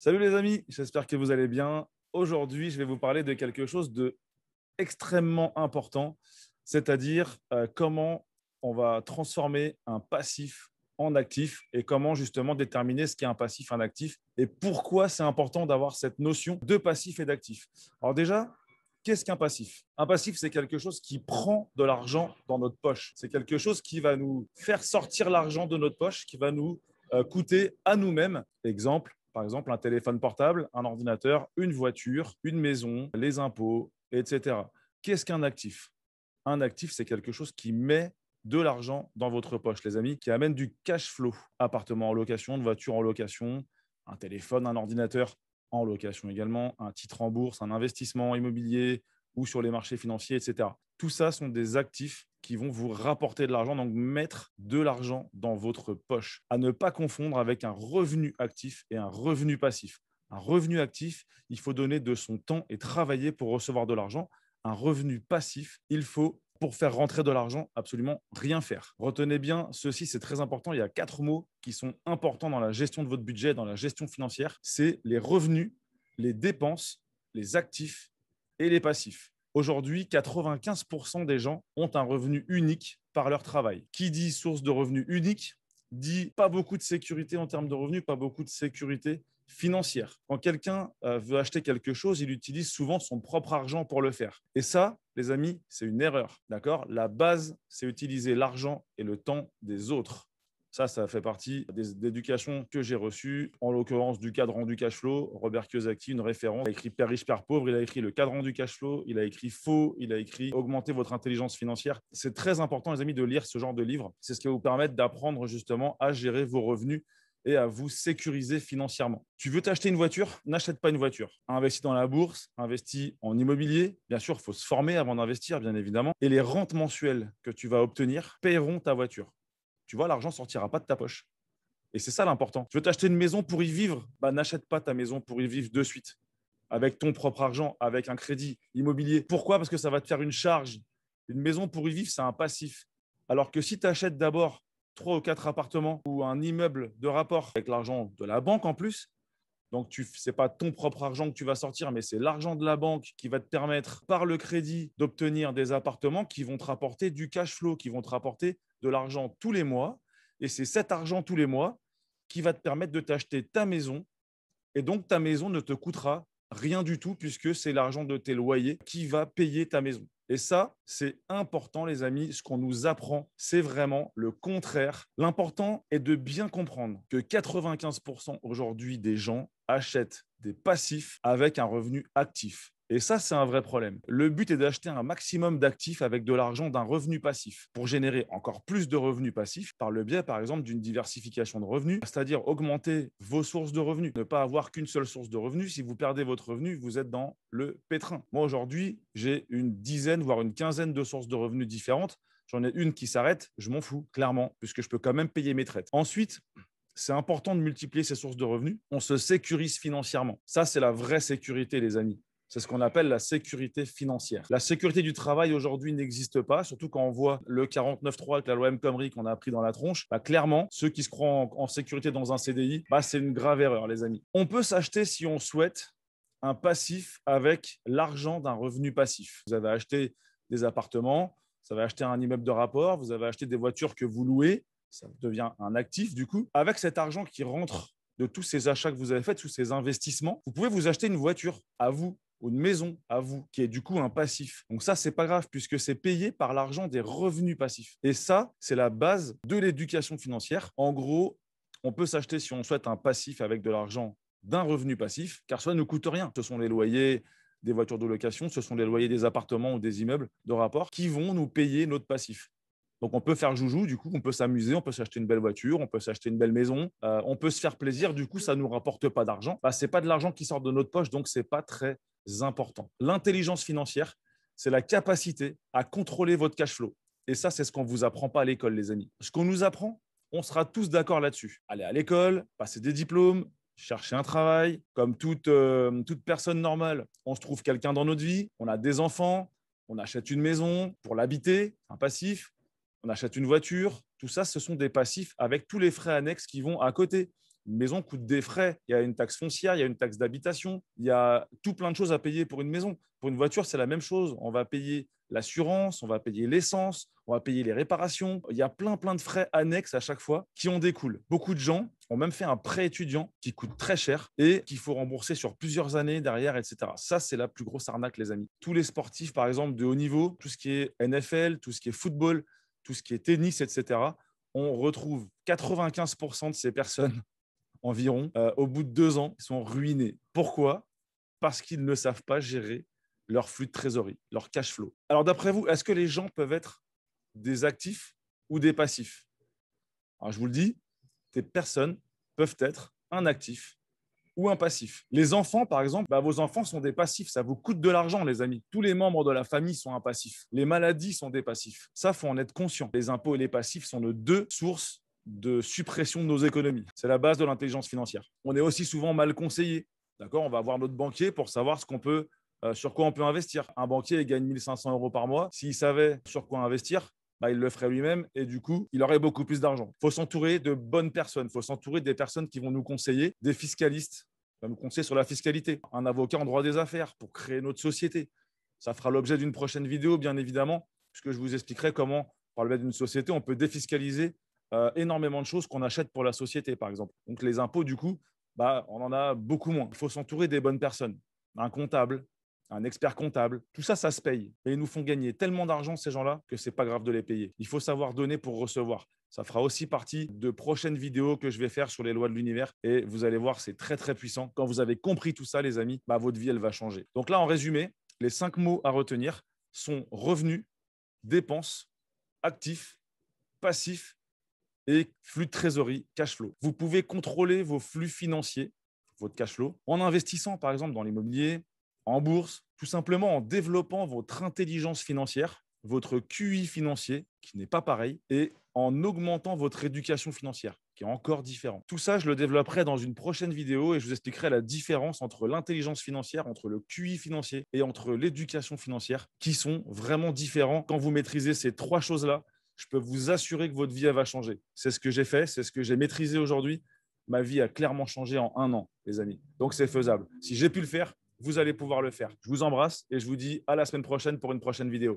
Salut les amis, j'espère que vous allez bien. Aujourd'hui, je vais vous parler de quelque chose de extrêmement important, c'est-à-dire comment on va transformer un passif en actif et comment justement déterminer ce qu'est un passif, un actif et pourquoi c'est important d'avoir cette notion de passif et d'actif. Alors déjà, qu'est-ce qu'un passif? Un passif, c'est quelque chose qui prend de l'argent dans notre poche. C'est quelque chose qui va nous faire sortir l'argent de notre poche, qui va nous coûter à nous-mêmes. Exemple, par exemple, un téléphone portable, un ordinateur, une voiture, une maison, les impôts, etc. Qu'est-ce qu'un actif? Un actif, c'est quelque chose qui met de l'argent dans votre poche, les amis, qui amène du cash flow. Appartement en location, une voiture en location, un téléphone, un ordinateur en location également, un titre en bourse, un investissement immobilier ou sur les marchés financiers, etc. Tout ça sont des actifs qui vont vous rapporter de l'argent, donc mettre de l'argent dans votre poche. À ne pas confondre avec un revenu actif et un revenu passif. Un revenu actif, il faut donner de son temps et travailler pour recevoir de l'argent. Un revenu passif, il faut, pour faire rentrer de l'argent, absolument rien faire. Retenez bien ceci, c'est très important. Il y a 4 mots qui sont importants dans la gestion de votre budget, dans la gestion financière. C'est les revenus, les dépenses, les actifs et les passifs. Aujourd'hui, 95% des gens ont un revenu unique par leur travail. Qui dit source de revenus unique dit pas beaucoup de sécurité en termes de revenus, pas beaucoup de sécurité financière. Quand quelqu'un veut acheter quelque chose, il utilise souvent son propre argent pour le faire. Et ça, les amis, c'est une erreur. D'accord? La base, c'est utiliser l'argent et le temps des autres. Ça fait partie des éducations que j'ai reçues, en l'occurrence du cadran du cash flow. Robert Kiyosaki, une référence, il a écrit Père riche, Père pauvre, il a écrit le cadran du cash flow, il a écrit Faux, il a écrit Augmenter votre intelligence financière. C'est très important, les amis, de lire ce genre de livre. C'est ce qui va vous permettre d'apprendre justement à gérer vos revenus et à vous sécuriser financièrement. Tu veux t'acheter une voiture? N'achète pas une voiture. Investis dans la bourse, investis en immobilier. Bien sûr, il faut se former avant d'investir, bien évidemment. Et les rentes mensuelles que tu vas obtenir paieront ta voiture. Tu vois, l'argent ne sortira pas de ta poche. Et c'est ça l'important. Tu veux t'acheter une maison pour y vivre? Bah, n'achète pas ta maison pour y vivre de suite, avec ton propre argent, avec un crédit immobilier. Pourquoi? Parce que ça va te faire une charge. Une maison pour y vivre, c'est un passif. Alors que si tu achètes d'abord 3 ou 4 appartements ou un immeuble de rapport avec l'argent de la banque en plus, donc ce n'est pas ton propre argent que tu vas sortir, mais c'est l'argent de la banque qui va te permettre, par le crédit, d'obtenir des appartements qui vont te rapporter du cash flow, qui vont te rapporter de l'argent tous les mois. Et c'est cet argent tous les mois qui va te permettre de t'acheter ta maison. Et donc, ta maison ne te coûtera rien du tout puisque c'est l'argent de tes loyers qui va payer ta maison. Et ça, c'est important, les amis. Ce qu'on nous apprend, c'est vraiment le contraire. L'important est de bien comprendre que 95% aujourd'hui des gens achètent des passifs avec un revenu actif. Et ça, c'est un vrai problème. Le but est d'acheter un maximum d'actifs avec de l'argent d'un revenu passif pour générer encore plus de revenus passifs par le biais, par exemple, d'une diversification de revenus, c'est-à-dire augmenter vos sources de revenus, ne pas avoir qu'une seule source de revenus. Si vous perdez votre revenu, vous êtes dans le pétrin. Moi, aujourd'hui, j'ai une dizaine, voire une quinzaine de sources de revenus différentes. J'en ai une qui s'arrête, je m'en fous, clairement, puisque je peux quand même payer mes traites. Ensuite, c'est important de multiplier ces sources de revenus. On se sécurise financièrement. Ça, c'est la vraie sécurité, les amis. C'est ce qu'on appelle la sécurité financière. La sécurité du travail aujourd'hui n'existe pas, surtout quand on voit le 49.3 avec la loi El Khomri qu'on a appris dans la tronche. Bah, clairement, ceux qui se croient en sécurité dans un CDI, bah, c'est une grave erreur, les amis. On peut s'acheter, si on souhaite, un passif avec l'argent d'un revenu passif. Vous avez acheté des appartements, vous avez acheté un immeuble de rapport, vous avez acheté des voitures que vous louez, ça devient un actif du coup. Avec cet argent qui rentre de tous ces achats que vous avez faits, tous ces investissements, vous pouvez vous acheter une voiture à vous ou une maison à vous, qui est du coup un passif. Donc ça, c'est pas grave, puisque c'est payé par l'argent des revenus passifs. Et ça, c'est la base de l'éducation financière. En gros, on peut s'acheter, si on souhaite, un passif avec de l'argent d'un revenu passif, car cela ne coûte rien. Ce sont les loyers des voitures de location, ce sont les loyers des appartements ou des immeubles de rapport qui vont nous payer notre passif. Donc, on peut faire joujou, du coup, on peut s'amuser, on peut s'acheter une belle voiture, on peut s'acheter une belle maison, on peut se faire plaisir, du coup, ça ne nous rapporte pas d'argent. Bah, ce n'est pas de l'argent qui sort de notre poche, donc ce n'est pas très important. L'intelligence financière, c'est la capacité à contrôler votre cash flow. Et ça, c'est ce qu'on ne vous apprend pas à l'école, les amis. Ce qu'on nous apprend, on sera tous d'accord là-dessus. Aller à l'école, passer des diplômes, chercher un travail. Comme toute personne normale, on se trouve quelqu'un dans notre vie, on a des enfants, on achète une maison pour l'habiter, un passif, on achète une voiture. Tout ça, ce sont des passifs avec tous les frais annexes qui vont à côté. Une maison coûte des frais. Il y a une taxe foncière, il y a une taxe d'habitation, il y a tout plein de choses à payer pour une maison. Pour une voiture, c'est la même chose. On va payer l'assurance, on va payer l'essence, on va payer les réparations. Il y a plein de frais annexes à chaque fois qui en découlent. Beaucoup de gens ont même fait un prêt étudiant qui coûte très cher et qu'il faut rembourser sur plusieurs années derrière, etc. Ça, c'est la plus grosse arnaque, les amis. Tous les sportifs, par exemple, de haut niveau, tout ce qui est NFL, tout ce qui est football, tout ce qui est tennis, etc., on retrouve 95% de ces personnes environ, au bout de 2 ans, ils sont ruinés. Pourquoi? Parce qu'ils ne savent pas gérer leur flux de trésorerie, leur cash flow. Alors, d'après vous, est-ce que les gens peuvent être des actifs ou des passifs? Alors, je vous le dis, ces personnes peuvent être un actif ou un passif. Les enfants, par exemple, vos enfants sont des passifs. Ça vous coûte de l'argent, les amis. Tous les membres de la famille sont un passif. Les maladies sont des passifs. Ça, il faut en être conscient. Les impôts et les passifs sont nos deux sources de suppression de nos économies. C'est la base de l'intelligence financière. On est aussi souvent mal conseillé. D'accord? On va voir notre banquier pour savoir sur quoi on peut investir. Un banquier il gagne 1 500 euros par mois. S'il savait sur quoi investir, il le ferait lui-même et du coup, il aurait beaucoup plus d'argent. Il faut s'entourer de bonnes personnes. Il faut s'entourer des personnes qui vont nous conseiller, des fiscalistes, qui vont nous conseiller sur la fiscalité, un avocat en droit des affaires pour créer notre société. Ça fera l'objet d'une prochaine vidéo, bien évidemment, puisque je vous expliquerai comment, par le biais d'une société, on peut défiscaliser énormément de choses qu'on achète pour la société, par exemple. Donc, les impôts, du coup, on en a beaucoup moins. Il faut s'entourer des bonnes personnes. Un comptable, un expert comptable, tout ça, ça se paye. Et ils nous font gagner tellement d'argent, ces gens-là, que c'est pas grave de les payer. Il faut savoir donner pour recevoir. Ça fera aussi partie de prochaines vidéos que je vais faire sur les lois de l'univers. Et vous allez voir, c'est très puissant. Quand vous avez compris tout ça, les amis, votre vie, elle va changer. Donc là, en résumé, les 5 mots à retenir sont revenus, dépenses, actifs, passifs et flux de trésorerie, cash flow. Vous pouvez contrôler vos flux financiers, votre cash flow, en investissant, par exemple, dans l'immobilier, en bourse, tout simplement en développant votre intelligence financière, votre QI financier, qui n'est pas pareil, et en augmentant votre éducation financière, qui est encore différent. Tout ça, je le développerai dans une prochaine vidéo et je vous expliquerai la différence entre l'intelligence financière, entre le QI financier et entre l'éducation financière, qui sont vraiment différents. Quand vous maîtrisez ces 3 choses-là, je peux vous assurer que votre vie elle va changer. C'est ce que j'ai fait, c'est ce que j'ai maîtrisé aujourd'hui. Ma vie a clairement changé en 1 an, les amis. Donc, c'est faisable. Si j'ai pu le faire, vous allez pouvoir le faire. Je vous embrasse et je vous dis à la semaine prochaine pour une prochaine vidéo.